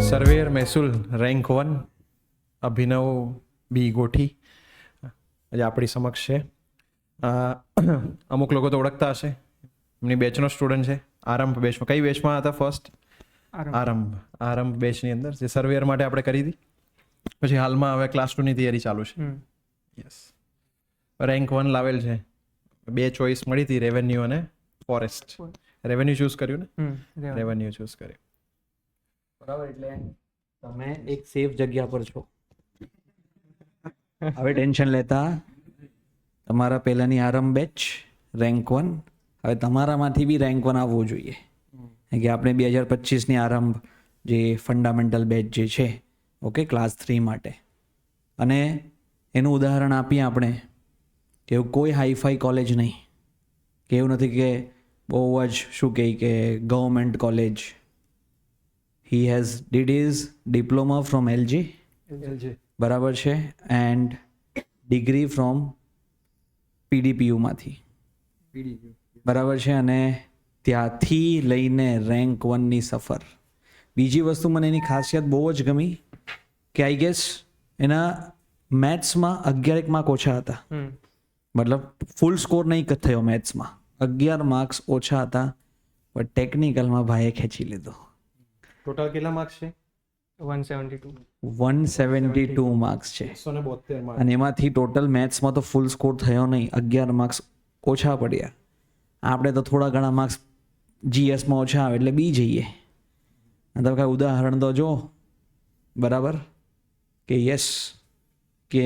Surveyor મહેસૂલ rank 1 અભિનવ બી ગોઠી આજે આપણી સમક્ષ છે. અમુક લોકો તો ઓળખતા હશે, એમની બેચનો સ્ટુડન્ટ છે. આરંભ બેચમાં, કઈ બેચમાં હતા ફર્સ્ટ? આરંભ બેચની અંદર જે સર્વેયર માટે આપણે કરી હતી. પછી હાલમાં હવે ક્લાસ 2ની તૈયારી ચાલુ છે. યસ, રેન્ક 1 લાવેલ છે. 2 ચોઈસ મળી હતી, રેવન્યુ અને ફોરેસ્ટ. રેવન્યુ ચૂઝ કર્યું ને? રેવન્યુ ચૂઝ કર્યું, બરાબર. એટલે તમે એક સેફ જગ્યા પર છો. હવે ટેન્શન લેતા, તમારા પહેલાની આરંભ બેચ રેન્ક 1, હવે તમારામાંથી બી રેન્ક 1 આવવું જોઈએ. કારણ કે આપણે 2025ની આરંભ જે ફંડામેન્ટલ બેચ જે છે, ઓકે, ક્લાસ 3 માટે, અને એનું ઉદાહરણ આપીએ આપણે કે એવું કોઈ હાઈફાઈ કોલેજ નહીં, કે એવું નથી કે બહુ જ શું કહે કે government college. He has did his diploma from LG, બરાબર છે, એન્ડ ડિગ્રી ફ્રોમ PDPU માંથી, બરાબર છે, અને ત્યાંથી લઈને રેન્ક 1ની સફર. બીજી વસ્તુ મને એની ખાસિયત બહુ જ ગમી કે આઈ ગેસ એના મેથ્સમાં 11 માર્ક ઓછા હતા. મતલબ ફૂલ સ્કોર નહીં થયો મેથ્સમાં, 11 માર્ક્સ ઓછા હતા, પણ ટેકનિકલમાં ભાઈએ ખેંચી લીધો. ટોટલ કેટલા માર્ક્સ છે? 172 માર્ક્સ છે. 172 માર્ક્સ. અને એમાંથી ટોટલ મેથ્સમાં તો ફૂલ સ્કોર થયો નહીં, 11 માર્ક્સ ઓછા પડ્યા. આપણે તો થોડા ઘણા માર્ક્સ GSમાં ઓછા આવે એટલે બી જઈએ. તમે કાંઈ ઉદાહરણ તો જો, બરાબર, કે યસ, કે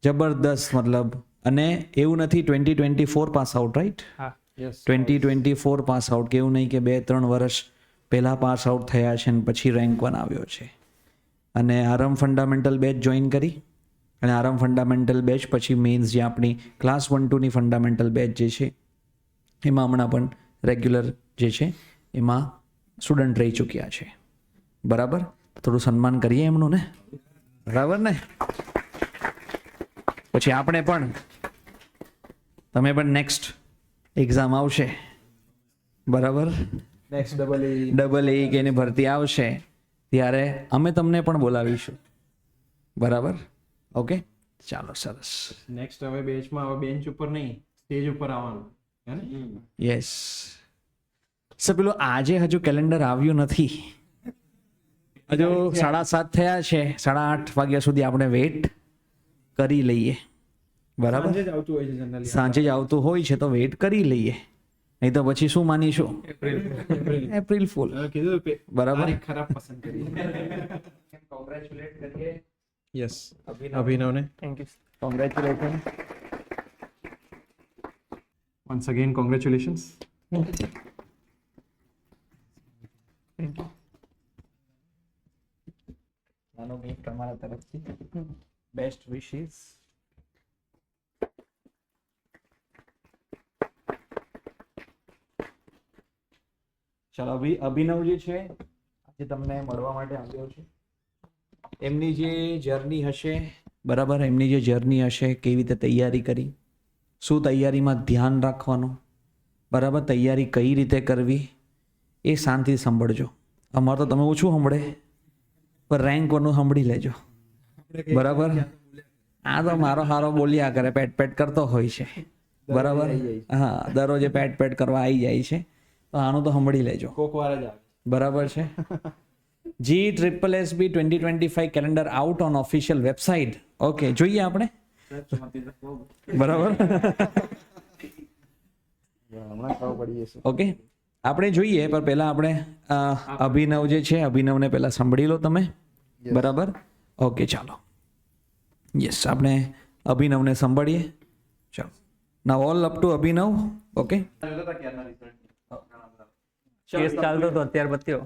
જબરદસ્ત. મતલબ, અને એવું નથી 2024 pass out, right? 2024 pass out, કે એવું નહીં કે 2-3 વર્ષ પહેલાં પાસ આઉટ થયા છે અને પછી રેન્ક 1 આવ્યો છે. અને આરંભ ફંડામેન્ટલ બેચ જોઈન કરી, અને આરંભ ફંડામેન્ટલ બેચ પછી મેઇન્સ જે આપણી ક્લાસ 1-2ની ફંડામેન્ટલ બેચ જે છે, એમાં હમણાં પણ રેગ્યુલર જે છે એમાં સ્ટુડન્ટ રહી ચૂક્યા છે. બરાબર, થોડું સન્માન કરીએ એમનું ને, બરાબર ને? પછી આપણે પણ, તમે પણ નેક્સ્ટ એક્ઝામ આવશે, બરાબર, નેક્સ્ટ ડબલ એ કે એની ભરતી આવશે ત્યારે અમે તમને પણ બોલાવીશું. બરાબર, ઓકે, ચાલો, સરસ. નેક્સ્ટ હવે બેચમાં હવે બેન્ચ ઉપર નહીં, સ્ટેજ ઉપર આવવાનું. યસ સર, પેલું આજે હજુ કેલેન્ડર આવ્યું નથી, હજુ 7:30 થયા છે. 8:30 વાગ્યા સુધી આપણે વેઇટ કરી લઈએ. બરાબર, સાંજે જ આવતું હોય છે જનરલી. સાંજે જ આવતું હોય છે તો વેઇટ કરી લઈએ, નહીં તો પછી શું માનીશું? April fool. બરાબર, ખરાબ પસંદ કરી. કોંગ્રેચ્યુલેટ કરીએ. યસ, અભિનવને. Thank you, congratulation. Once again congratulations. નાનો ગિફ્ટ તમારા તરફથી. Best wishes. ચાલો, અભિનવ જે છે આજે તમને મળવા માટે આવ્યો છે. એમની જે જર્ની હશે, બરાબર, એમની જે જર્ની હશે, કેવી રીતે તૈયારી કરી, શું તૈયારીમાં ધ્યાન રાખવાનું, બરાબર, તૈયારી કઈ રીતે કરવી, એ શાંતિથી સાંભળજો. અમારે તો તમે ઓછું સાંભળે, પણ રેન્ક 1નું સાંભળી લેજો. બરાબર, આ તો મારો હારો બોલ્યા કરે, પેટ કરતો હોય છે. બરાબર, હા, દરરોજે પેટ કરવા આવી જાય છે, તો આનું તો સાંભળી લેજો. કોકવાર જ આવે. બરાબર છે. GSSB 2025 calendar out on official website. Okay, જોઈએ આપણે. બરાબર, ઓકે, આપણે જોઈએ, પણ પહેલા આપણે અભિનવ જે છે, અભિનવને પહેલા સાંભળી લો તમે. બરાબર, ઓકે, ચાલો. યસ, આપણે અભિનવને સાંભળીએ. ચાલો, now all up to Abhinav. Okay, case ચાલતો હતો, અત્યાર પત્યો.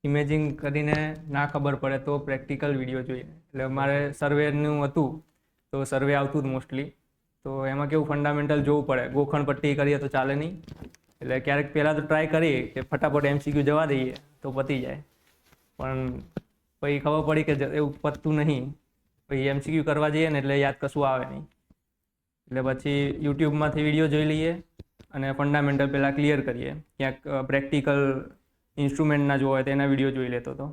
ઇમેજિંગ કરીને ના ખબર પડે તો પ્રેક્ટિકલ વિડીયો જોઈએ. એટલે અમારે સર્વેનું હતું, તો સર્વે આવતું જ મોસ્ટલી. તો એમાં કેવું ફંડામેન્ટલ જોવું પડે, ગોખણ પટ્ટી કરીએ તો ચાલે નહીં. એટલે ક્યારેક પહેલાં તો ટ્રાય કરીએ કે ફટાફટ MCQ જવા દઈએ તો પતી જાય, પણ પછી ખબર પડી કે એવું પતતું નહીં. પછી MCQ કરવા જઈએ ને એટલે યાદ કશું આવે નહીં. એટલે પછી યુટ્યુબમાંથી વિડીયો જોઈ લઈએ અને ફંડામેન્ટલ પહેલાં ક્લિયર કરીએ. ક્યાંક પ્રેક્ટિકલ ઇન્સ્ટ્રુમેન્ટના જોવા હોય તો એના વિડીયો જોઈ લેતો હતો.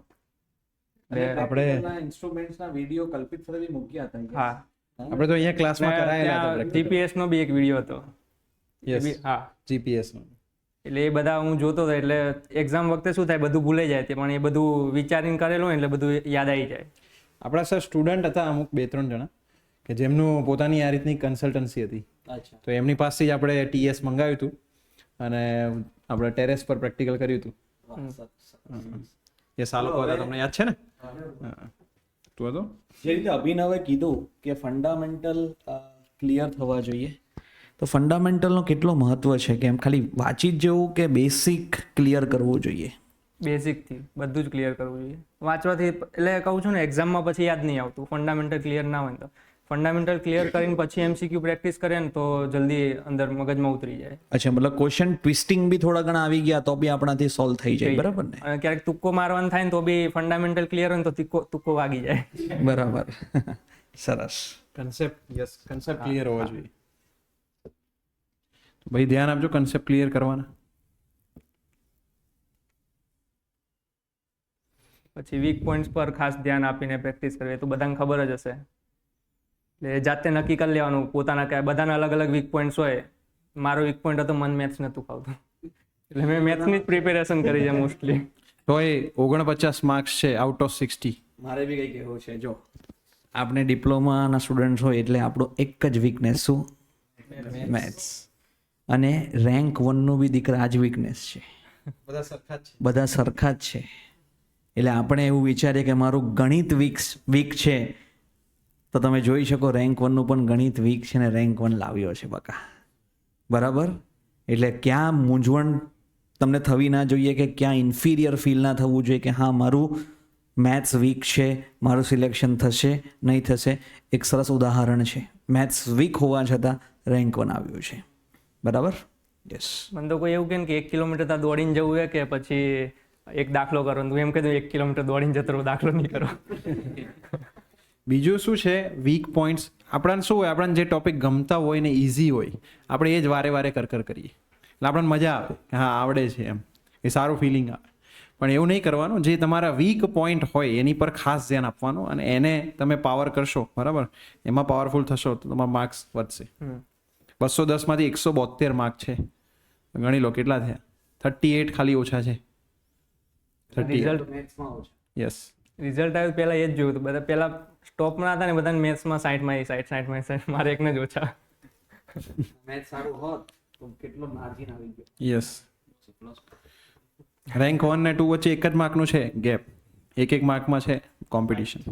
આપણે ઇન્સ્ટ્રુમેન્ટ્સના વિડીયો કલ્પિત સર મૂક્યા હતા. હા, આપણે તો અહીંયા ક્લાસમાં કરાયેલા હતા જીપીએસ નો બી એક વિડીયો હતો. યસ, હા, જીપીએસ નો. એટલે એ બધા હું જોતો હતો. એટલે એક્ઝામ વખતે શું થાય, બધું ભૂલાઈ જાય છે, પણ એ બધું વિચારીને કરેલું હોય એટલે બધું યાદ આવી જાય. આપણા સર સ્ટુડન્ટ હતા અમુક 2-3 જણા કે જેમનું પોતાની આ રીતની કન્સલ્ટન્સી હતી. અચ્છા. તો એમની પાસેથી જ આપણે ટીએસ મંગાવ્યું હતું અને આપણે ટેરેસ પર પ્રેક્ટિકલ કર્યું હતું. એ સાલો હતા, તમને યાદ છે ને? તો હતો જે રીતે અભિનવે કીધું કે ફંડામેન્ટલ ક્લિયર થવા જોઈએ, તો ફંડામેન્ટલનો કેટલો મહત્વ છે કે એમ ખાલી વાંચી જ જવું કે બેસિક ક્લિયર કરવું જોઈએ? બેઝિકથી બધું જ ક્લિયર કરવું જોઈએ. વાંચવાથી એટલે કહું છું ને, એક્ઝામમાં પછી યાદ નહીં આવતું ફંડામેન્ટલ ક્લિયર ના હોય તો. ફંડામેન્ટલ ક્લિયર કરીને પછી એમસીક્યુ પ્રેક્ટિસ કરે ને તો જલ્દી અંદર મગજમાં ઉતરી જાય. અચ્છા, મતલબ ક્વેશ્ચન ટ્વિસ્ટિંગ બી થોડા ઘણા આવી ગયા તો બી આપણાથી સોલ્વ થઈ જાય, બરાબર ને? અને ક્યારેક તુક્કો મારવાનું થાય ને તો બી ફંડામેન્ટલ ક્લિયર હોય ને તો તુક્કો વાગી જાય. બરાબર. સરસ. કન્સેપ્ટ. યસ, કન્સેપ્ટ ક્લિયર હોવો જોઈએ. તો ભાઈ ધ્યાન આપજો કન્સેપ્ટ ક્લિયર કરવાના. પછી વીક પોઈન્ટ્સ પર ખાસ ધ્યાન આપીને પ્રેક્ટિસ કરવી, તો બધાને ખબર જ હશે. એટલે જાતે નક્કી કરી લેવાનું પોતાના કે બધાના અલગ અલગ વીક પોઈન્ટ્સ હોય. મારો વીક પોઈન્ટ હતો, મન મેથ્સ નહોતું ફાવતું, એટલે મેં મેથ્સની જ પ્રિપેરેશન કરી છે મોસ્ટલી. તો એ 49 માર્ક્સ છે આઉટ ઓફ 60. મારે બી કંઈ કહેવું છે. જો આપણે ડિપ્લોમાના સ્ટુડન્ટ હોય એટલે આપણો એક જ વીકનેસ શું? મેથ્સ. અને રેન્ક 1નું બી દીકરા આ જ વીકનેસ છે. બધા સરખા જ છે. બધા સરખા જ છે. એટલે આપણે એવું વિચારીએ કે મારું ગણિત વીક છે, તો તમે જોઈ શકો રેન્ક 1નું પણ ગણિત વીક છે ને રેન્ક 1 લાવ્યો છે બકા. બરાબર? એટલે ક્યાં મૂંઝવણ તમને થવી ના જોઈએ કે ક્યાં ઇન્ફિરિયર ફીલ ના થવું જોઈએ કે હા મારું મેથ્સ વીક છે, મારું સિલેક્શન થશે નહીં થશે. એક સરસ ઉદાહરણ છે, મેથ્સ વીક હોવા છતાં રેન્ક 1 આવ્યું છે. બરાબર? યસ. મને તો કોઈ એવું કહે કે 1 કિલોમીટર ત્યાં દોડીને જવું છે કે પછી એક દાખલો કરો, તું એમ કહી દઉં 1 કિલોમીટર દોડીને જતો રહો, દાખલો નહીં કરો. બીજું શું છે, વીક પોઈન્ટ્સ આપણને શું હોય, આપણને જે ટોપિક ગમતા હોય ને ઇઝી હોય આપણે એ જ વારે વારે કર કરીએ એટલે આપણને મજા આવે કે હા આવડે છે એમ, એ સારું ફિલિંગ આવે. પણ એવું નહીં કરવાનું. જે તમારા વીક પોઈન્ટ હોય એની પર ખાસ ધ્યાન આપવાનું અને એને તમે પાવર કરશો, બરાબર, એમાં પાવરફુલ થશો તો તમારા માર્ક્સ વધશે. 210 માંથી 172 માર્ક છે, ગણી લો કેટલા થયા. 38 ખાલી ઓછા છે. યસ, રિઝલ્ટ આવ્યું પહેલા એ જ જોયું હતું. બધા પહેલા ટોપમાં હતા ને બધાને મેથ્સમાં 60 મારે એકને જ ઓછા. મેથ્સ સારું હોત તો કેટલો માર્જિન આવી ગયો. યસ. રેન્ક 1 ને 2 વચ્ચે 1 જ માર્કનું છે ગેપ, 1 માર્કમાં છે કોમ્પિટિશન.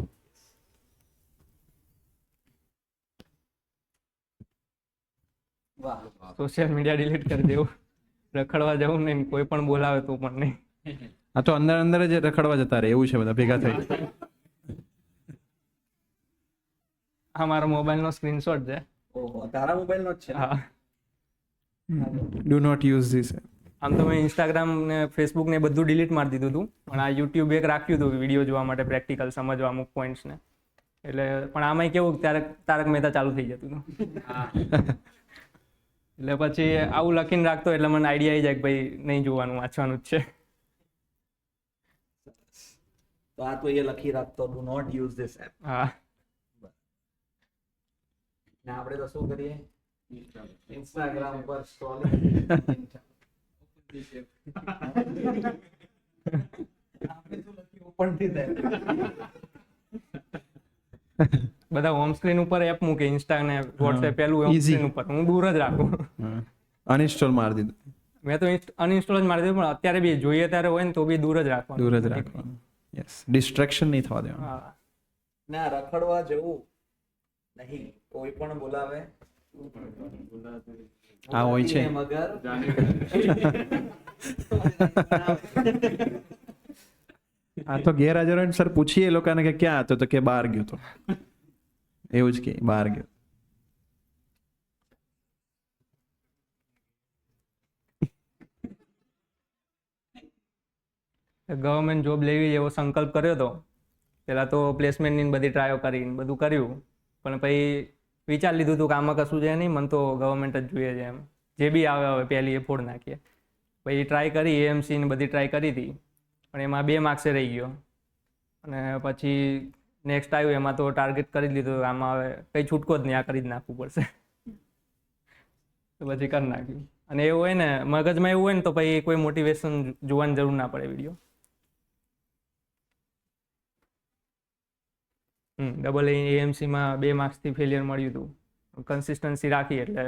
સોશિયલ મીડિયા ડિલીટ કરી દેવું, રખડવા જવું નહીં, કોઈ પણ બોલાવે તો પણ નહીં. આ તો અંદર અંદર જ રખડવા જતા રહે એવું છે બધા ભેગા થઈ. આ મારા મોબાઈલનો સ્ક્રીનશોટ છે. ઓહો, તારા મોબાઈલનો જ છે? હા. Do not use this. આમ તો મેં ઇન્સ્ટાગ્રામ ને ફેસબુક ને બધું ડિલીટ મારી દીધું હતું, પણ આ યુટ્યુબ એક રાખ્યું હતું વિડીયો જોવા માટે, પ્રેક્ટિકલ સમજવા અમુક પોઈન્ટ્સ ને. એટલે પણ આમાંય કેવું તારક મહેતા ચાલુ થઈ જતું હતું. એટલે પછી આવું લખીને રાખતો એટલે મને આઈડિયા આવી જાય કે ભાઈ નહીં જોવાનું, વાંચવાનું જ છે. તો આ તો એ લખી રાખતો, do not use this app. હા. ને આપણે તો શું કરીએ, ઇન્સ્ટાગ્રામ પર સ્ક્રોલિંગ. બધા હોમ સ્ક્રીન ઉપર એપ મૂકે, ઇન્સ્ટા ને વોટ્સએપ પેલું હોમ સ્ક્રીન ઉપર, હું દૂર જ રાખું. અનઇન્સ્ટોલ મારી દીધું. મેં તો અનઇન્સ્ટોલ જ મારી દીધું, પણ અત્યારે બી જોઈએ ત્યારે હોય ને તો બી દૂર જ રાખવાનું. દૂર જ રાખવાનું. યસ, ડિસ્ટ્રેક્શન નહીં થવા દેવાનું. હા. ના રખડવા જવું નહીં, કોઈ પણ બોલાવે આ હોય છે. મગર આ તો ગેરહાજર હોય ને સર પૂછીએ એ લોકોને કે ક્યાં હતો, તો કે બહાર ગયો તો, એવું જ કે બહાર ગયો. ગવર્મેન્ટ જોબ લેવી એવો સંકલ્પ કર્યો હતો. પહેલા તો પ્લેસમેન્ટની બધી ટ્રાયો કરીને બધું કર્યું, પણ પછી વિચાર લીધું હતું કે આમાં કશું છે નહીં, મને તો ગવર્મેન્ટ જ જોઈએ છે એમ. જે બી આવે હવે પહેલી એ ફોડ નાખીએ. પછી ટ્રાય કરી એએમસી ને બધી ટ્રાય કરી હતી, પણ એમાં 2 માર્ક્સે રહી ગયો. અને પછી નેક્સ્ટ આવ્યું એમાં તો ટાર્ગેટ કરી લીધું, આમાં હવે કંઈ છૂટકો જ નહીં, આ કરી જ નાખવું પડશે. તો પછી કરી નાખ્યું. અને એવું હોય ને મગજમાં એવું હોય ને તો પછી કોઈ મોટિવેશન જોવાની જરૂર ના પડે વિડીયો. ડબલ એએમસીમાં 2 માર્ક્સથી ફેલિયર મળ્યું હતું. કન્સિસ્ટન્સી રાખી એટલે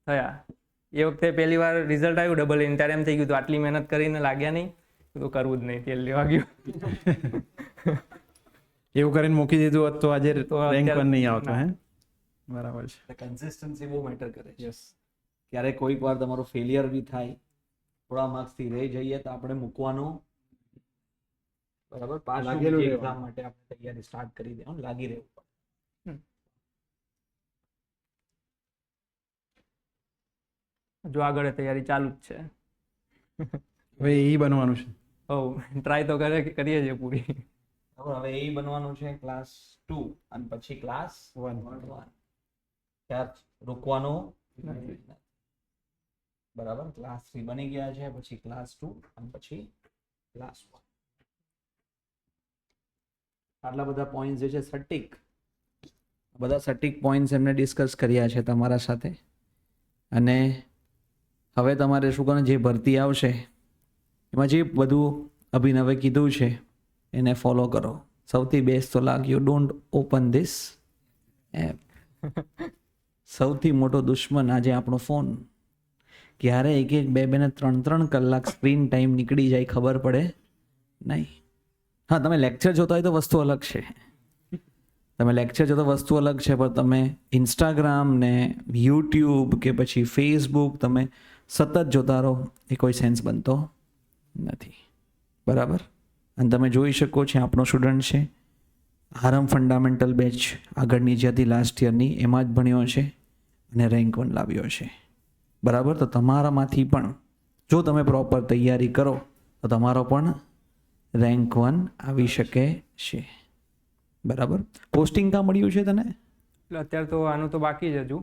થયા. એ વખતે પહેલી વાર રિઝલ્ટ આવ્યું ડબલ એન, ત્યારે એમ થઈ ગયું તો આટલી મહેનત કરીને લાગ્યા નહીં તો કરવું જ નહીં, તેલ લેવા ગયું. એવું કરીને મૂકી દીધું હોત તો આજે તો રેન્ક અત્યારે- 1 નહીં આવતો. હે, બરાબર છે. કન્સિસ્ટન્સી બહુ મેટર કરે છે. ક્યારેક કોઈક વાર તમારું ફેલિયર બી થાય, થોડા માર્ક્સથી રહી જઈએ તો આપણે મૂકવાનું બરાબર, લાગેલું રહેવાનું. એક્ઝામ માટે આપણે તૈયારી સ્ટાર્ટ કરી દેવાનું, લાગી રહેવું પડે. જો આગળ તૈયારી ચાલુ જ છે. હવે એ બનવાનું છે. ટ્રાય તો કરીએ છીએ પૂરી. બરાબર, હવે એ બનવાનું છે ક્લાસ 2 અને પછી ક્લાસ 1. ત્યાર રોકવાનું નથી. બરાબર, ક્લાસ 3 બની ગયા છે, પછી ક્લાસ 2 અને પછી ક્લાસ 1. આટલા બધા પોઈન્ટ્સ જે છે સટીક, બધા સટીક પોઈન્ટ્સ એમને ડિસ્કસ કર્યા છે તમારા સાથે. અને હવે તમારે શું કરવાનું, જે ભરતી આવશે એમાં જે બધું અભિનવે કીધું છે એને ફોલો કરો. સૌથી બેસ્ટ તો લાગ્યું, ડોન્ટ ઓપન ધીસ એપ. સૌથી મોટો દુશ્મન આજે આપણો ફોન. ક્યારે 1-1, 2-2 ને 3-3 કલાક સ્ક્રીન ટાઈમ નીકળી જાય ખબર પડે નહીં. હા, તમે લેક્ચર જોતા હોય તો વસ્તુ અલગ છે, તમે લેક્ચર જોતા વસ્તુ અલગ છે, પણ તમે ઇન્સ્ટાગ્રામ ને યુટ્યુબ કે પછી ફેસબુક તમે સતત જોતા રહો એ કોઈ સેન્સ બનતો નથી. બરાબર, અને તમે જોઈ શકો છો આપણો સ્ટુડન્ટ છે આરમ ફંડામેન્ટલ બેચ આગળની જે હતી લાસ્ટ યરની એમાં જ ભણ્યો છે અને રેન્ક 1 લાવ્યો છે. બરાબર, તો તમારામાંથી પણ જો તમે પ્રોપર તૈયારી કરો તો તમારો પણ રેન્ક 1 આવી શકે છે. બરાબર, પોસ્ટિંગ કાં મળ્યું છે તને? એટલે અત્યારે તો આનું તો બાકી જ હજુ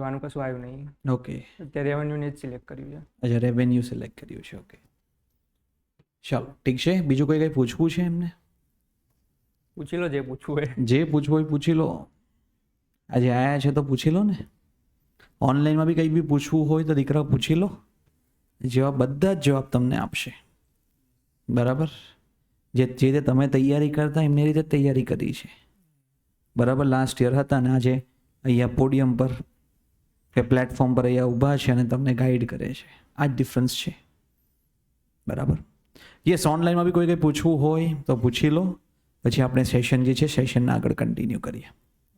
આનું કશું આવ્યું નહીં. ઓકે, અત્યારે રેવન્યુને જ સિલેક્ટ કર્યું છે. અચ્છા, રેવન્યુ સિલેક્ટ કર્યું છે. ઓકે, ચાલો ઠીક છે. બીજું કંઈ પૂછવું છે એમને? પૂછી લો જે પૂછવું હોય. જે પૂછવું હોય પૂછી લો. આજે આયા છે તો પૂછી લો ને. ઓનલાઈનમાં બી કંઈ બી પૂછવું હોય તો દીકરા પૂછી લો, જવાબ બધા જ જવાબ તમને આપશે. બરાબર, જે રીતે તમે તૈયારી કરતા એમની રીતે તૈયારી કરી છે. બરાબર, લાસ્ટ યર હતા ને આજે અહીંયા પોડિયમ પર કે પ્લેટફોર્મ પર અહીંયા ઊભા છે અને તમને ગાઈડ કરે છે. આ જ ડિફરન્સ છે. બરાબર, યસ, ઓનલાઈનમાં બી કોઈ કંઈ પૂછવું હોય તો પૂછી લો, પછી આપણે સેશન જે છે સેશનના આગળ કન્ટિન્યુ કરીએ.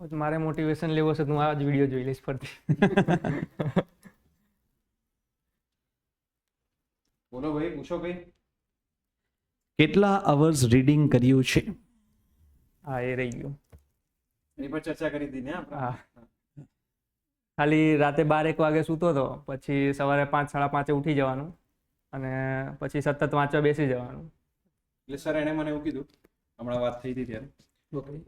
મારે મોટિવેશન લેવો છે તો હું આ જ વિડીયો જોઈ લઈશ ફરતી. બોલો ભાઈ, પૂછો કઈ. કેટલા અવર્સ રીડિંગ કર્યું છે? હા, એ રહી ગયું. એની પર ચર્ચા કરી હતી ને આપણે. હા, ખાલી રાતે 12-1 વાગે સૂતો હતો, પછી સવારે 5-5:30 ઉઠી જવાનું અને પછી સતત વાંચવા બેસી જવાનું. એટલે સર એણે મને એવું કીધું, હમણાં વાત થઈ હતી ત્યારે,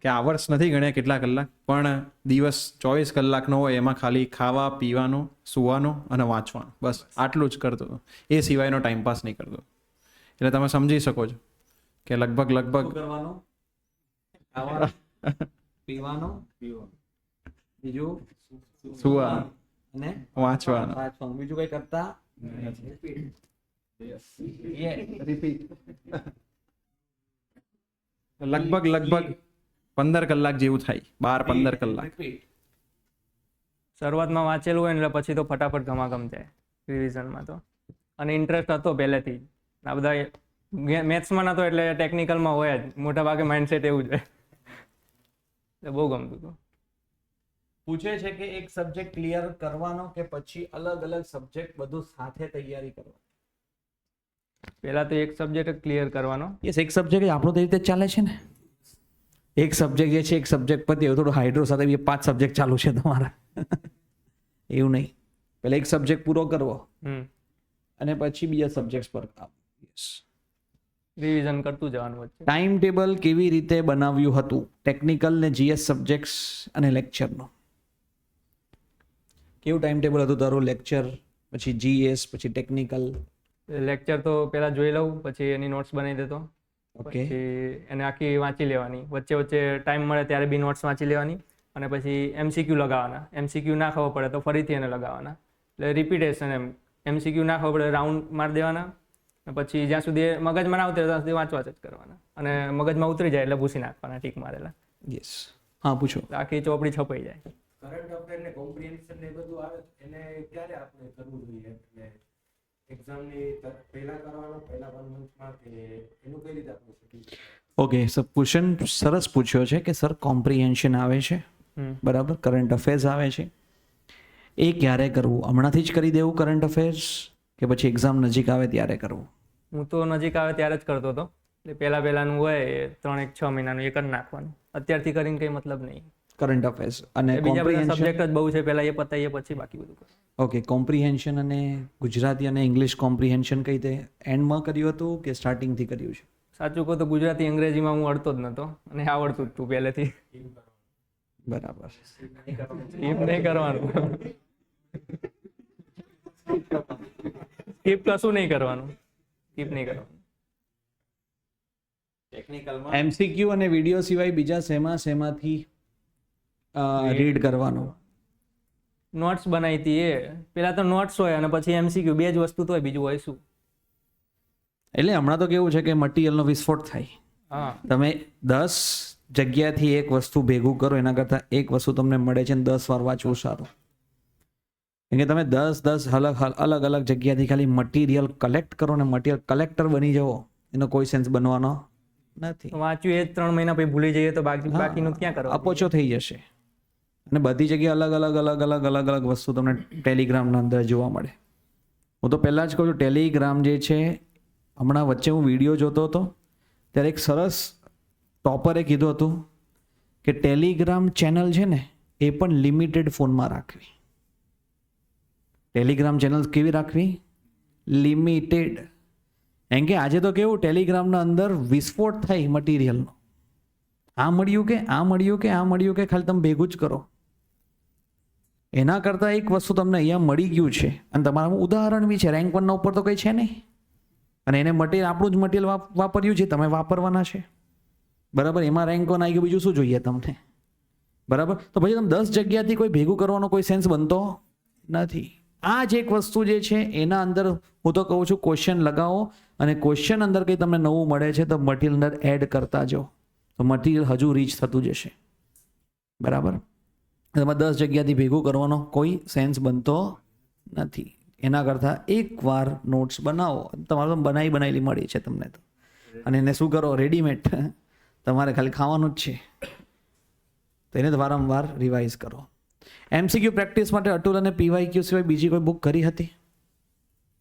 કે આવર્સ નથી ગણ્યા કેટલા કલાક, પણ દિવસ 24 કલાકનો હોય એમાં ખાલી ખાવા પીવાનો, સૂવાનો અને વાંચવાનું, બસ આટલું જ કરતો હતો. એ સિવાયનો ટાઈમ પાસ નહીં કરતો. એટલે તમે સમજી શકો છો કે લગભગ કરવાનું, ખાવાનું, પીવાનું, બીજું સુવાનું અને વાંચવાનું. વાંચવાનું, બીજું કઈ કરતા લગભગ 15 કલાક જેવું થાય, 12-15 કલાક. શરૂઆતમાં વાંચેલું હોય ને એટલે પછી તો ફટાફટ ઘમાઘમ જાય રિવિઝનમાં તો. અને ઇન્ટરેસ્ટ હતો પહેલેથી. આ બધા મેથ્સમાં નહોતો એટલે ટેકનિકલમાં હોય જ મોટા ભાગે માઇન્ડસેટ એવું જ હોય. એટલે બહુ ગમતું હતું. પૂછે છે કે એક સબ્જેક્ટ ક્લિયર કરવાનો કે પછી અલગ અલગ સબ્જેક્ટ બધું સાથે તૈયારી કરવાની? પહેલા તો એક સબ્જેક્ટ ક્લિયર કરવાનો. યસ, એક સબ્જેક્ટ આપણો તે રીતે ચાલે છે ને. એક સબ્જેક્ટ જે છે એક સબ્જેક્ટ પતી એવું થોડું હાઇડ્રો સાથે બી 5 સબ્જેક્ટ ચાલુ છે તમારા. એવું નહીં, પહેલા એક સબ્જેક્ટ પૂરો કરવો અને પછી બીજા સબ્જેક્ટ પર કામ. યસ, રિવિઝન કરતું જવાનું વચ્ચે. ટાઈમ ટેબલ કેવી રીતે બનાવ્યું હતું ટેકનિકલ ને જીએસ સબ્જેક્ટ્સ અને લેક્ચરનું? કેવું ટાઈમ ટેબલ હતું તારું લેક્ચર પછી જીએસ, પછી ટેકનિકલ? લેક્ચર તો પહેલા જોઈ લઉં, પછી એની નોટ્સ બનાવી દેતો, ઓકે. પછી એને આખી વાંચી લેવાની, વચ્ચે વચ્ચે ટાઈમ મળે ત્યારે બી નોટ્સ વાંચી લેવાની, અને પછી એમસીક્યુ લગાવવાના. એમસીક્યુ ના ખબર પડે તો ફરીથી એને લગાવવાના, એટલે રિપીટેશન. એમસીક્યુ ના ખબર પડે રાઉન્ડ મારી દેવાના, અને પછી જ્યાં સુધી મગજમાં ના ઉતરે ત્યાં સુધી વાંચવા જ કરવાના, અને મગજમાં ઉતરી જાય એટલે ભૂસી નાખવાના ટીક મારેલા. યસ. હા, પૂછો. આખી ચોપડી છપાઈ જાય. કરંટ અફેર ને કોમ્પ્રિહેન્શન ને બધું આવે એને ક્યારે આપણે કરવું જોઈએ? એટલે એક્ઝામની પહેલા કરવાનું, પહેલા 1 મંથમાં, કે એનું કઈ રીતે આપણે શકીએ? ઓકે, સર ક્વેશ્ચન સરસ પૂછ્યો છે કે સર કોમ્પ્રિહેન્શન આવે છે, બરાબર, કરંટ અફેર્સ આવે છે, એ ક્યારે કરવું? હમણાંથી જ કરી દેવું કરંટ અફેર્સ, કે પછી એક્ઝામ નજીક આવે ત્યારે કરવું? હું તો નજીક આવે ત્યારે જ કરતો હતો, એટલે પહેલાનું હોય એ 3-6 મહિનાનું એ કરી નાખવાનું. અત્યારથી કરીને કંઈ મતલબ નહીં. કરંટ અફેર્સ અને બીજા બધા કોમ્પ્રિહેન્શન. સબ્જેક્ટ જ બહુ છે, પહેલા એ પતાવીએ પછી બાકી બધું કરો. ઓકે, કોમ્પ્રિહેન્શન અને ગુજરાતી અને ઇંગ્લિશ કોમ્પ્રિહેન્શન કઈ રીતે એન્ડમાં કર્યું હતું કે સ્ટાર્ટિંગથી કર્યું છે? સાચું કહું તો ગુજરાતી અંગ્રેજીમાં હું અડતો જ નહોતો, અને આવડતું જ તું પહેલેથી. બરાબર. સ્કીપ નહીં કરવાનું, સ્કીપ કશું નહીં કરવાનું, સ્કીપ નહીં કરવાનું. ટેકનિકલમાં એમસીક્યુ અને વિડીયો સિવાય બીજા શેમાંથી રીડ કરવાનું? નોટ્સ બનાવી હતી એ પેલા તો નોટ્સ હોય, અને પછી એમસીક્યુ, બે જ વસ્તુ તો હોય, બીજું હોય શું? એટલે હમણાં તો કેવું છે કે મટીરિયલનો વિસ્ફોટ થાય. હા, તમે 10 જગ્યાથી એક વસ્તુ ભેગું કરો એના કરતાં એક વસ્તુ તમને મળે છે ને 10 વાર વાંચવું સારું. કેમ કે તમે 10 અલગ અલગ જગ્યાથી ખાલી મટીરિયલ કલેક્ટ કરો ને મટીરિયલ કલેક્ટર બની જાઓ, એનો કોઈ સેન્સ બનવાનો નથી. વાંચ્યું એ જ 3 મહિના પછી ભૂલી જઈએ તો બાકીનું ક્યાં કરવા? અપોચો થઈ જશે. અને બધી જગ્યાએ અલગ અલગ વસ્તુ તમને ટેલિગ્રામના અંદર જોવા મળે. હું તો પહેલાં જ કહું છું, ટેલિગ્રામ જે છે, હમણાં વચ્ચે હું વિડીયો જોતો હતો ત્યારે એક સરસ ટોપરે કીધું હતું કે ટેલિગ્રામ ચેનલ છે ને એ પણ લિમિટેડ ફોનમાં રાખવી. ટેલિગ્રામ ચેનલ કેવી રાખવી? લિમિટેડ. એમ કે આજે તો કેવું ટેલિગ્રામના અંદર વિસ્ફોટ થાય મટીરિયલનો. આ મળ્યું કે આ મળ્યું કે આ મળ્યું કે ખાલી તમે ભેગું જ કરો. એના કરતાં એક વસ્તુ તમને અહીંયા મળી ગયું છે, અને તમારામાં ઉદાહરણ બી છે, રેન્ક 1 ઉપર તો કંઈ છે નહીં, અને એને મટીરિયલ આપણું જ મટીરિયલ વાપર્યું છે, તમે વાપરવાના છે, બરાબર. એમાં રેન્ક 1 આવી ગયું, બીજું શું જોઈએ તમને? બરાબર. તો પછી તમે 10 જગ્યાથી કોઈ ભેગું કરવાનો કોઈ સેન્સ બનતો નથી. આ જ એક વસ્તુ જે છે એના અંદર હું તો કહું છું ક્વેશ્ચન લગાવો, અને ક્વેશ્ચન અંદર કંઈ તમને નવું મળે છે તો મટીરિયલ અંદર એડ કરતા જાઓ, તો મટીરિયલ હજુ રીચ થતું જશે, બરાબર. તમારે 10 જગ્યાથી ભેગું કરવાનો કોઈ સેન્સ બનતો નથી. એના કરતાં એકવાર નોટ્સ બનાવો, તમારે તો બનાવેલી મળી છે તમને તો, અને એને શું કરો? રેડીમેડ. તમારે ખાલી ખાવાનું જ છે, તો એને વારંવાર રિવાઇઝ કરો. એમસીક્યુ પ્રેક્ટિસ માટે અતુલ અને પીવાયક્યુ સિવાય બીજી કોઈ બુક કરી હતી?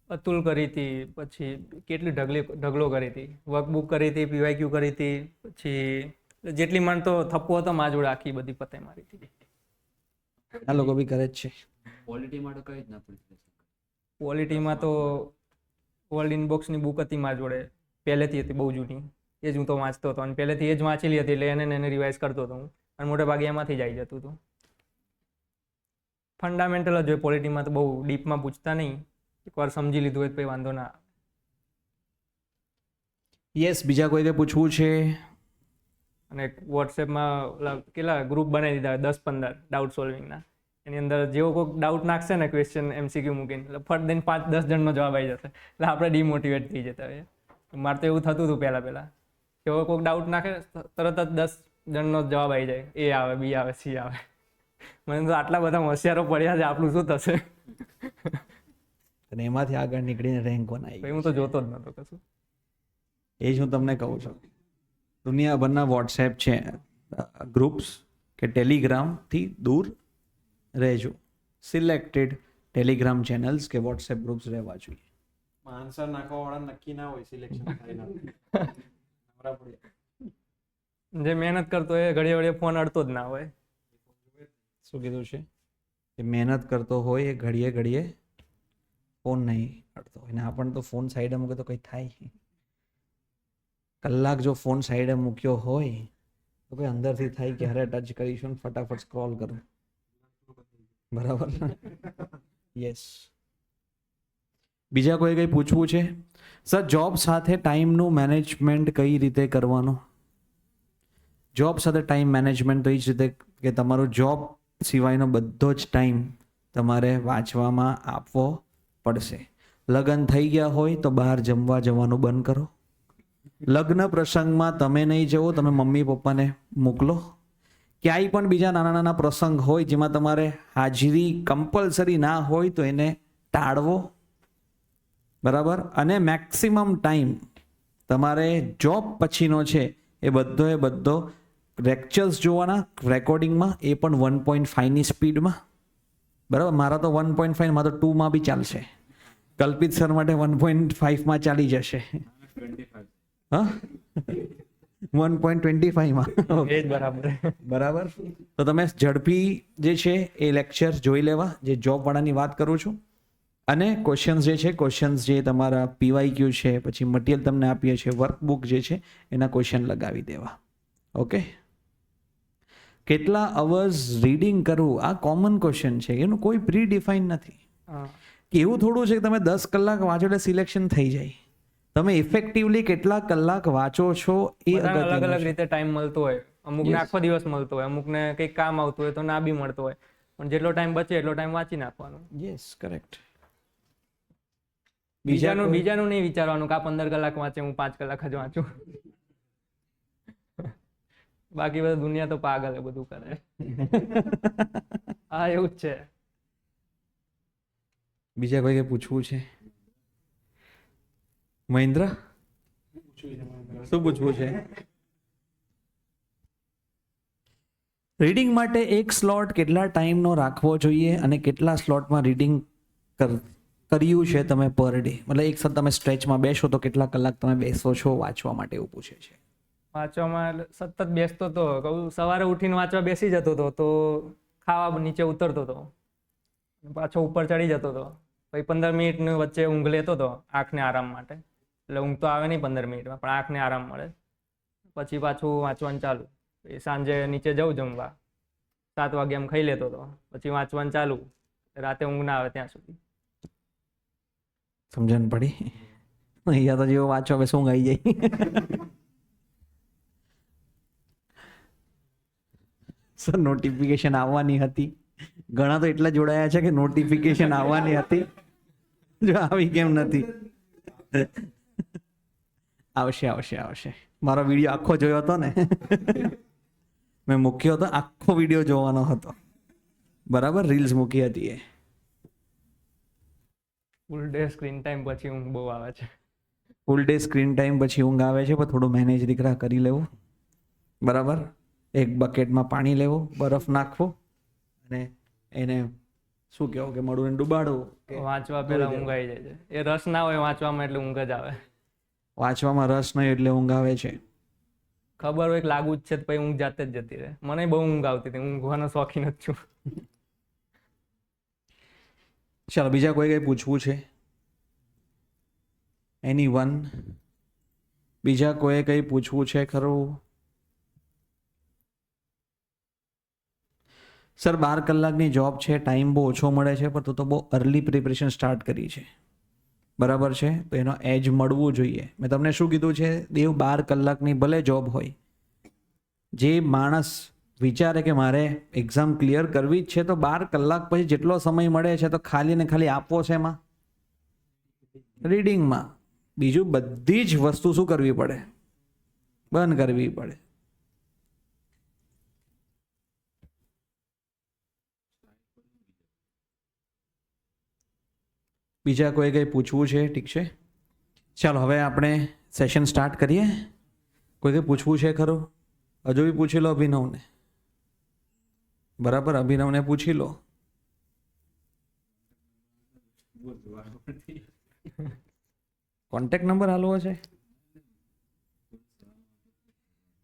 અતુલ કરી હતી, પછી કેટલી ઢગલો કરી હતી, વર્કબુક કરી હતી, પીવાયક્યુ કરી હતી, પછી જેટલી મન તો થપ્પો હતો મા જોડે આખી બધી પતાઈ મારી હતી. આ લોકો બી કરે જ છે. ક્વોલિટી માટે કઈ જ ના પડી? ક્વોલિટીમાં તો વર્લ્ડ ઇનબોક્સની બુક હતી મારા જોડે, પહેલેથી હતી, બહુ જૂની, એ જ હું તો વાંચતો હતો, અને પહેલેથી એ જ વાંચેલી હતી, એટલે એને રિવાઇઝ કરતો હતો હું, અને મોટે ભાગે એમાંથી જ આવી જતું હતું. ફંડામેન્ટલ જ હોય, પોલિટીમાં તો બહુ ડીપમાં પૂછતા નહીં, એકવાર સમજી લીધું હોય તો કંઈ વાંધો ના. યસ, બીજા કોઈને પૂછવું છે? અને વોટ્સએપમાં કેટલા ગ્રુપ બનાવી દીધા 10-15 ડાઉટ સોલ્વિંગના, એની અંદર જેવો કોઈક ડાઉટ નાખશે ને ક્વેશ્ચન એમસીક્યુ મૂકીને, એટલે ફટ દઈને 5-10 જણનો જવાબ આવી જશે, એટલે આપણે ડિમોટિવેટ થઈ જતા હોઈએ. મારે તો એવું થતું હતું પહેલાં કેવો કોઈક ડાઉટ નાખે તરત જ 10 જણનો જવાબ આવી જાય, એ આવે, બી આવે, સી આવે. મને તો આટલા બધા હોશિયારો પડ્યા છે, આપણું શું થશે? અને એમાંથી આગળ નીકળીને રેન્ક 1 આવી. હું તો જોતો જ નહોતો કશું. એ જ હું તમને કહું છું, દુનિયાભરના વોટ્સએપ છે ગ્રુપ્સ કે ટેલિગ્રામથી દૂર રહેજો. સિલેક્ટેડ ટેલિગ્રામ ચેનલ્સ કે વોટ્સએપ ગ્રુપ્સ રહેવા જોઈએ. આન્સર નાખવા વાળા નક્કી ના હોય, સિલેક્શન થાય ના. બરાબર. જે મહેનત કરતો હોય ઘડીએ ઘડીએ ફોન અડતો જ ના હોય. શું કીધું છે? કે મહેનત કરતો હોય એ ઘડીએ ઘડીએ ફોન નહીં અડતો હોય, ને આપણને તો ફોન સાઈડે મૂકે તો કંઈ થાય. કલાક જો ફોન સાઈડે મૂક્યો હોય તો કોઈ અંદરથી થાય કે અરે ટચ કરીશું ને ફટાફટ સ્ક્રોલ કરું, બરાબર? યસ. બીજા કોઈ કંઈ પૂછવું છે? સર જોબ સાથે ટાઈમનું મેનેજમેન્ટ કઈ રીતે કરવાનું? જોબ સાથે ટાઈમ મેનેજમેન્ટ તો એ જ રીતે કે તમારો જોબ સિવાયનો બધો જ ટાઈમ તમારે વાંચવામાં આપવો પડશે. લગ્ન થઈ ગયા હોય તો બહાર જમવા જવાનું બંધ કરો. લગ્ન પ્રસંગમાં તમે નહીં જવો, તમે મમ્મી પપ્પાને મોકલો. ક્યાંય પણ બીજા નાના નાના પ્રસંગ હોય જેમાં તમારે હાજરી કમ્પલસરી ના હોય તો એને ટાળવો. બરાબર. અને મેક્સિમમ ટાઈમ તમારે જોબ પછીનો છે એ બધો લેક્ચર્સ જોવાના રેકોર્ડિંગમાં, એ પણ 1.5ની સ્પીડમાં. બરાબર. મારા તો 1.5, મારા તો 2માં બી ચાલશે. કલ્પિત સર માટે 1.5માં ચાલી જશે. હા 1.25માં. એ જ બરાબર. બરાબર. તો તમે ઝડપી જે છે એ લેક્ચર જોઈ લેવા, જે જોબવાળાની વાત કરું છું. અને ક્વેશ્ચન્સ જે છે, ક્વેશ્ચન્સ જે તમારા PYQ છે, પછી મટીરિયલ તમને આપીએ છીએ, વર્કબુક જે છે એના ક્વેશ્ચન લગાવી દેવા. ઓકે. કેટલા અવર્સ રીડિંગ કરવું, આ કોમન ક્વેશ્ચન છે, એનું કોઈ પ્રી ડિફાઇન નથી. કે એવું થોડું છે કે તમે 10 કલાક વાંચો એટલે સિલેક્શન થઈ જાય. તમે ઇફેક્ટિવલી કેટલા કલાક વાંચો છો એ અલગ અલગ રીતે ટાઈમ મળતો હોય. અમુકને આખો દિવસ મળતો હોય, અમુકને કંઈક કામ આવતું હોય તો ના બી મળતો હોય, પણ જેટલો ટાઈમ બચે એટલો ટાઈમ વાંચી નાખવાનો. Yes, correct. બીજાનું નહીં વિચારવાનું કે આ 15 કલાક વાંચે, હું 5 કલાક જ વાંચું. બાકી બધું દુનિયા તો પાગલ છે, બધું કરે. હા એવું જ છે. બીજા કોઈ પૂછવું છે? મહેન્દ્ર શું પૂછવું છે? રીડિંગ માટે એક સ્લોટ કેટલા ટાઈમનો રાખવો જોઈએ અને કેટલા સ્લોટમાં રીડિંગ કર્યું છે તમે પર ડે? મતલબ એક સાથે તમે સ્ટ્રેચમાં બેસો તો કેટલા કલાક તમે બેસો છો વાંચવા માટે, એવું પૂછે છે. વાંચવામાં સતત બેસતો હતો. કહું સવારે ઉઠીને વાંચવા બેસી જતો હતો તો ખાવા નીચે ઉતરતો હતો, પાછો ઉપર ચડી જતો હતો. પછી 15 મિનિટની વચ્ચે ઊંઘ લેતો હતો આંખને આરામ માટે. એટલે ઊંઘ તો આવે નહીં 15 મિનિટમાં, પણ આંખને આરામ મળે. પછી પાછું વાંચવાનું ચાલુ. સાંજે નીચે જવું જમવા, 7 વાગે એમ ખાઈ લેતો હતો. પછી વાંચવાનું ચાલુ, રાતે ઊંઘ ના આવે ત્યાં સુધી. સમજણ પડી? અહીંયા તો જેવો વાંચવા બેસો ઊંઘ આવી જાય. સર નોટિફિકેશન આવવાની હતી. ઘણા તો એટલા જોડાયા છે કે નોટિફિકેશન આવવાની હતી, જો આવી કેમ નથી. આવશે. મારો વિડીયો આખો જોયો હતો ને, મેં મૂક્યો હતો, આખો વિડીયો જોવાનો હતો. બરાબર. રીલ્સ મૂકી હતી એ. ફૂલ ડે સ્ક્રીન ટાઈમ પછી ઊંઘ બહુ આવે છે. ફૂલ ડે સ્ક્રીન ટાઈમ પછી ઊંઘ આવે છે, પણ થોડું મેનેજ દીકરા કરી લેવું. બરાબર. એક બકેટમાં પાણી લેવું, બરફ નાખવો અને એને શું કહેવું કે મોઢું ડુબાડવું. વાંચવા પહેલા ઊંઘ આવી જાય છે. એ રસ ના હોય વાંચવામાં એટલે ઊંઘ જ આવે. વાંચવામાં રસ નહીં એટલે ઊંઘ આવે છે. ખબર હોય કે લાગુ જ છે તો પછી ઊંઘ જાતે જ જતી રહે. મને બહુ ઊંઘ આવતી હતી, ઊંઘવાનો શોખીન જ છું. ચાલો બીજા કોઈ કંઈ પૂછવું છે? એનીવન? બીજા કોઈ કંઈ પૂછવું છે ખરું? સર 12 કલાકની જોબ છે, ટાઈમ બહુ ઓછો મળે છે, પણ તો બહુ અર્લી પ્રિપરેશન સ્ટાર્ટ કરી છે. બરાબર છે. તો એનો એજ મળવું જોઈએ. મેં તમને શું કીધું છે? દેવ 12 કલાકની ભલે જોબ હોય, જે માણસ વિચારે કે મારે એક્ઝામ ક્લિયર કરવી જ છે તો 12 કલાક પછી જેટલો સમય મળે છે તો ખાલી ને ખાલી આપવો છે એમાં રીડિંગમાં. બીજું બધી જ વસ્તુ શું કરવી પડે? બંધ કરવી પડે. બીજા કોઈ કંઈ પૂછવું છે? ઠીક છે, ચાલો હવે આપણે સેશન સ્ટાર્ટ કરીએ. કોઈ કંઈ પૂછવું છે ખરું? હજુ બી પૂછી લો અભિનવને. બરાબર, અભિનવને પૂછી લો. કોન્ટેક્ટ નંબર આલવો છે?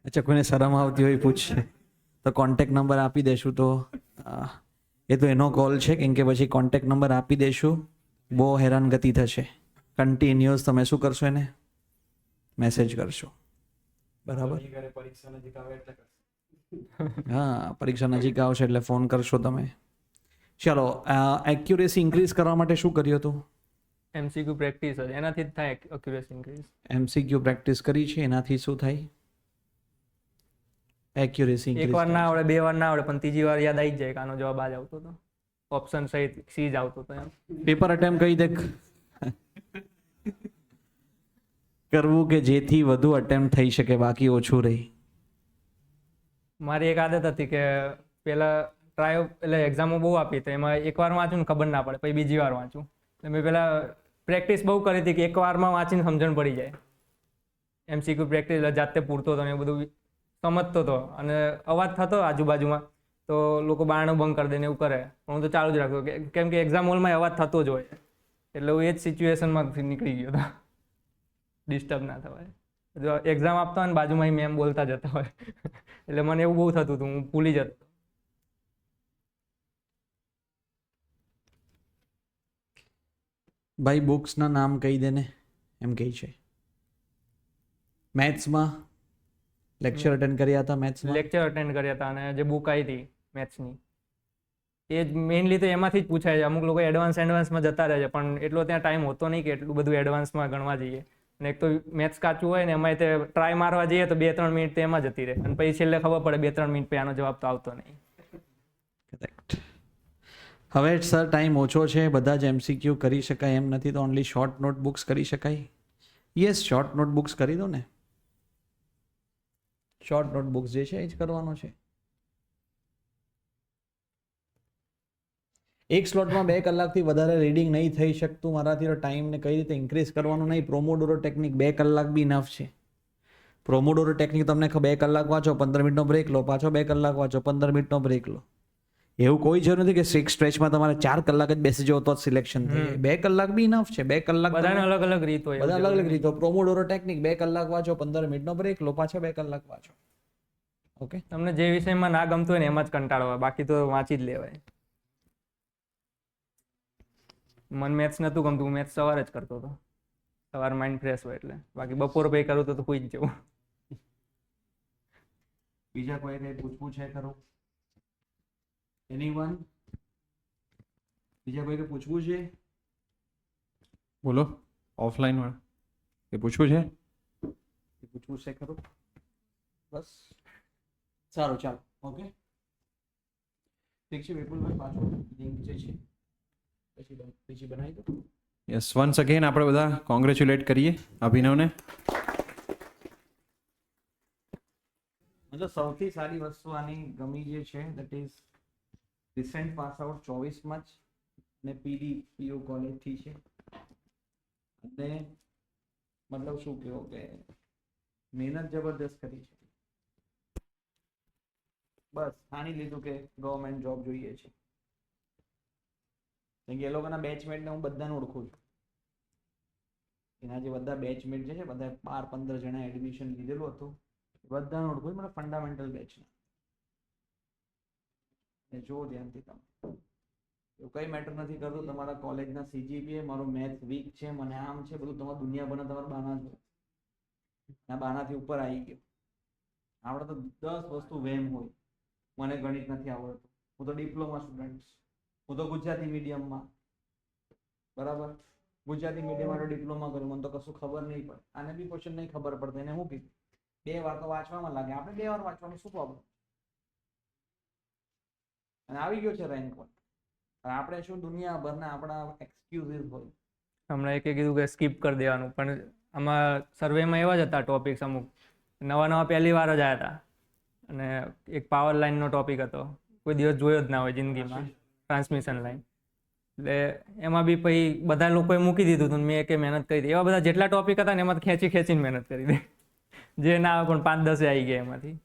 અચ્છા, કોઈને શરમ આવતી હોય પૂછશે તો કોન્ટેક્ટ નંબર આપી દેશું. તો એ તો એનો કોલ છે, કેમ કે પછી કોન્ટેક્ટ નંબર આપી દેશું બહુ હેરાનગતિ થશે. કન્ટિન્યુઅસ તમે શું કરશો? એને મેસેજ કરશો. બરાબર. હા, પરીક્ષા નજીક આવશે એટલે ફોન કરશો તમે. ચાલો, એક્યુરેસી ઇન્ક્રીઝ કરવા માટે શું કર્યું હતું? MCQ પ્રેક્ટિસ જ એનાથી જ થાય એક્યુરેસી ઇન્ક્રીઝ. MCQ પ્રેક્ટિસ કરી છે એનાથી શું થાય? એક્યુરેસી એકવાર ના આવડે, 2 વાર ના આવડે, પણ ત્રીજી વાર યાદ આવી જ જાય કે આનો જવાબ આ જ આવતો હતો, ઓપ્શન સહિત સી જ આવતો હતો એમ. પેપર અટેમ્પ કરી દે કરવું કે જેથી વધુ અટેમ્પ થઈ શકે, બાકી ઓછું રહી. મારી એક આદત હતી કે પેલા ટ્રાય એટલે એક્ઝામો બહુ આપી તો એમાં એકવાર વાંચું ને ખબર ના પડે, પછી બીજી વાર વાંચું. એટલે મેં પેલા પ્રેક્ટિસ બહુ કરી હતી કે એક વારમાં વાંચીને સમજણ પડી જાય. MCQ પ્રેક્ટિસ જાતે પૂરતો હતો ને એ બધું સમજતો હતો, અને અવાજ થતો આજુબાજુમાં તો લોકો બારણું બંધ કરી દે ને એવું કરે, પણ હું તો ચાલુ જ રાખતો કેમ કે એક્ઝામ હોલમાં અવાજ થતો જ હોય. એટલે હું એ જ સિચ્યુએશનમાં નીકળી ગયો હતો, ડિસ્ટર્બ ના થવાય. જો એક્ઝામ આપતા હોય ને બાજુમાં મેમ બોલતા જતા હોય એટલે મને એવું બહુ થતું હતું, હું ભૂલી જતો. ભાઈ બુક્સના નામ કહી દે ને, એમ કહી છે. મેથ્સમાં લેક્ચર અટેન્ડ કર્યા હતા? મેથ્સમાં લેક્ચર અટેન્ડ કર્યા હતા, અને જે બુક આવી હતી મેથ્સની એ જ મેઇનલી તો એમાંથી જ પૂછાય છે. અમુક લોકો એડવાન્સમાં જતા રહે છે, પણ એટલો ત્યાં ટાઈમ હોતો નહીં કે એટલું બધું એડવાન્સમાં ગણવા જઈએ. અને એક તો મેથ્સ કાચું હોય ને એમાં તે ટ્રાય મારવા જઈએ તો 2-3 મિનિટ તો એમાં જતી રહે, અને પછી છેલ્લે ખબર પડે 2-3 મિનિટ પછી આનો જવાબ તો આવતો નહીં. કરેક્ટ. હવે સર ટાઈમ ઓછો છે, બધા જ MCQ કરી શકાય એમ નથી, તો ઓનલી શોર્ટ નોટબુક્સ કરી શકાય? યસ, શોર્ટ નોટબુક્સ કરી દો ને. શોર્ટ નોટબુક્સ જે છે એ જ કરવાનો છે. એક સ્લોટમાં 2 કલાકથી વધારે રીડિંગ નહીં થઈ શકતું મારાથી, તો ટાઈમને કઈ રીતે ઇન્ક્રીઝ કરવાનું નહીં. પ્રોમોડોરો ટેકનિક 2 કલાક બી ઇનફ છે. પ્રોમોડોરો ટેકનિક તમને 2 કલાક વાંચો, 15 મિનિટનો બ્રેક લો, પાછો 2 કલાક વાંચો, 15 મિનિટનો બ્રેક લો. એવું કોઈ જરૂર નથી કે સ્ટ્રિક્ટ સ્ટ્રેચમાં તમારે 4 કલાક જ બેસી જાવ તો જ સિલેક્શન થઈ જાય. 2 કલાક બી ઇનફ છે. 2 કલાક બધાને અલગ અલગ રીત હોય. બધા અલગ અલગ રીતો. પ્રોમોડોરો ટેકનિક 2 કલાક વાંચો, 15 મિનિટનો બ્રેક લો, પાછા 2 કલાક વાંચો. ઓકે, તમને જે વિષયમાં ના ગમતું હોય ને એમાં જ કંટાળો આવે, બાકી તો વાંચી જ લેવાય. મને મેથ્સ નહોતું ગમતું, મેથ્સ સવારે જ કરતો હતો, સવારે માઇન્ડ ફ્રેશ હોય એટલે. બાકી બપોર પછી કરું તો કોઈ જ જવું. બીજા કોઈ કઈ પૂછવું છે ખરું? એનીવન? બીજા કોઈ કઈ પૂછવું છે? બોલો, ઓફલાઈન વાળા એ પૂછવું છે? પૂછવું છે ખરું? બસ, સારું, ચાલો. ઓકે, ઠીક છે વિપુલભાઈ, પાછું લિંક જે છે પછી બનાવી દો. યસ, વન્સ અગેન આપણે બધા કોંગ્રેચ્યુલેટ કરીએ અભિનવને. મતલબ સૌથી સારી વસ્તુ આની ગમી જે છે that is recent pass out 24માં જ, અને PU કોલેજથી છે. અને મતલબ શું કહો કે મહેનત જબરદસ્ત કરી છે. બસ આની લીધું કે ગવર્મેન્ટ જોબ જોઈએ છે. કેમ કે એ લોકોના બેચમેટને હું બધાને ઓળખું છું. એના જે બધા બેચમેટ જે છે બધા 12-15 જણા એડમિશન લીધેલું હતું, બધાને ઓળખું છું. મને ફંડામેન્ટલ બેચના જો ધ્યાનથી તમે, એવું કઈ મેટર નથી કરતું તમારા કોલેજના CGPA, મારું મેથ્સ વીક છે, મને આમ છે, બધું તમારા દુનિયાભરના તમારા બાના જ હોય. ના બાનાથી ઉપર આવી ગયો. આપણે તો 10 વસ્તુ વેમ હોય. મને ગણિત નથી આવડતું, હું તો ડિપ્લોમા સ્ટુડન્ટ, હું તો ગુજરાતી મીડિયમમાં, બરાબર, ગુજરાતી મીડિયમમાં ડિપ્લોમા કર્યું, મને તો કશું ખબર નહીં પડે. આને બી ક્વેશ્ચન નહીં ખબર પડતો, એને હું કીધું 2 વાર તો વાંચવામાં લાગે, આપણે 2 વાર વાંચવાનું શું પ્રોબ્લેમ? અને આવી ગયો છે રેન્ક 1. આપણે શું દુનિયાભરના આપણા એક્સક્યુઝિસ હોય. હમણાં એકે કીધું કે સ્કીપ કરી દેવાનું, પણ આમાં સર્વેમાં એવા જ હતા ટોપિક્સ, અમુક નવા પહેલી વાર જ આવ્યા હતા. અને એક પાવર લાઇનનો ટોપિક હતો, કોઈ દિવસ જોયો જ ના હોય જિંદગીમાં, ટ્રાન્સમિશન લાઇન. એટલે એમાં બી પછી બધા લોકોએ મૂકી દીધું હતું, મેં એકે મહેનત કરી હતી. એવા બધા જેટલા ટોપિક હતા ને એમાં ખેંચીને મહેનત કરી હતી. જે ના આવે પણ 5-10 આવી ગયા એમાંથી.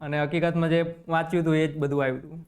અને હકીકતમાં જે વાંચ્યું હતું એ જ બધું આવ્યું હતું.